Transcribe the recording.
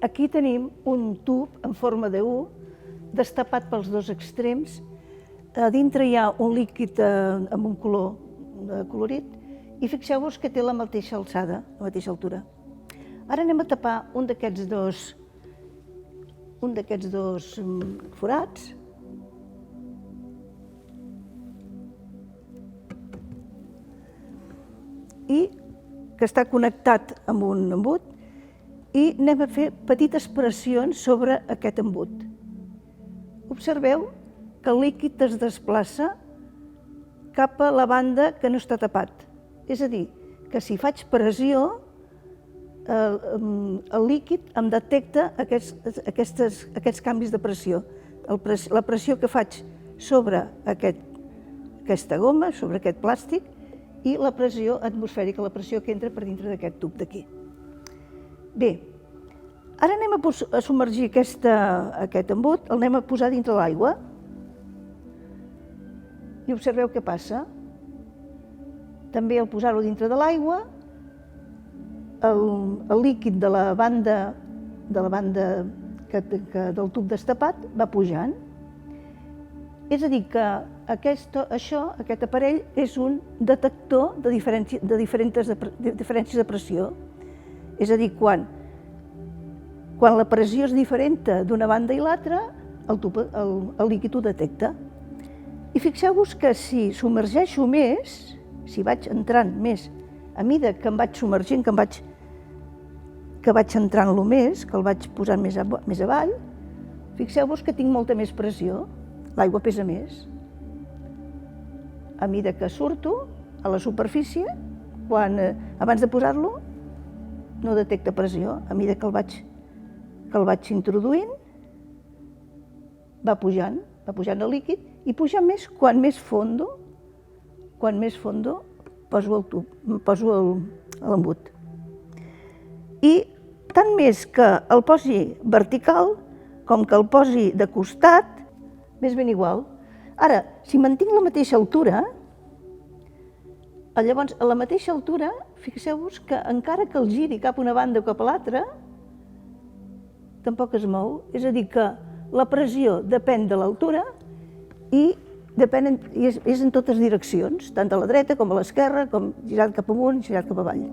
aquí tenim un tub en forma de U, destapat pels dos extrems. A dintre hi ha un líquid amb un color colorit i fixeu-vos que té la mateixa alçada, la mateixa altura. Ara anem a tapar un d'aquests dos forats. I que està connectat amb un embut, i anem a fer petites pressions sobre aquest embut. Observeu que el líquid es desplaça cap a la banda que no està tapat. És a dir, que si faig pressió, el líquid em detecta aquests canvis de pressió. La pressió que faig sobre aquesta goma, sobre aquest plàstic, i la pressió atmosfèrica, la pressió que entra per dintre d'aquest tub d'aquí. Bé, ara anem a submergir aquest embut, el anem a posar dintre l'aigua i observeu què passa. També al posar-lo dintre de l'aigua, el líquid de la banda del tub destapat va pujant. És a dir, que aquest aparell és un detector de diferències de pressió. És a dir, quan la pressió és diferent d'una banda i l'altra, el líquid ho detecta. I fixeu-vos que si submergeixo més, si vaig entrant més, a mida que em vaig submergint, que vaig entrant-lo més, que el vaig posant més avall, fixeu-vos que tinc molta més pressió, l'aigua pesa més. A mida que surto a la superfície, abans de posar-lo, no detecta pressió. A mida que el vaig introduint, va pujant el líquid i puja més quan més fondo poso l'embut. I tant més que el posi vertical com que el posi de costat, més ben igual. Ara, si mantinc la mateixa altura, llavors a la mateixa altura, fixeu-vos que encara que el giri cap a una banda o cap a l'altra, tampoc es mou. És a dir, que la pressió depèn de l'altura i és en totes direccions, tant a la dreta com a l'esquerra, com girat cap amunt, girat cap avall.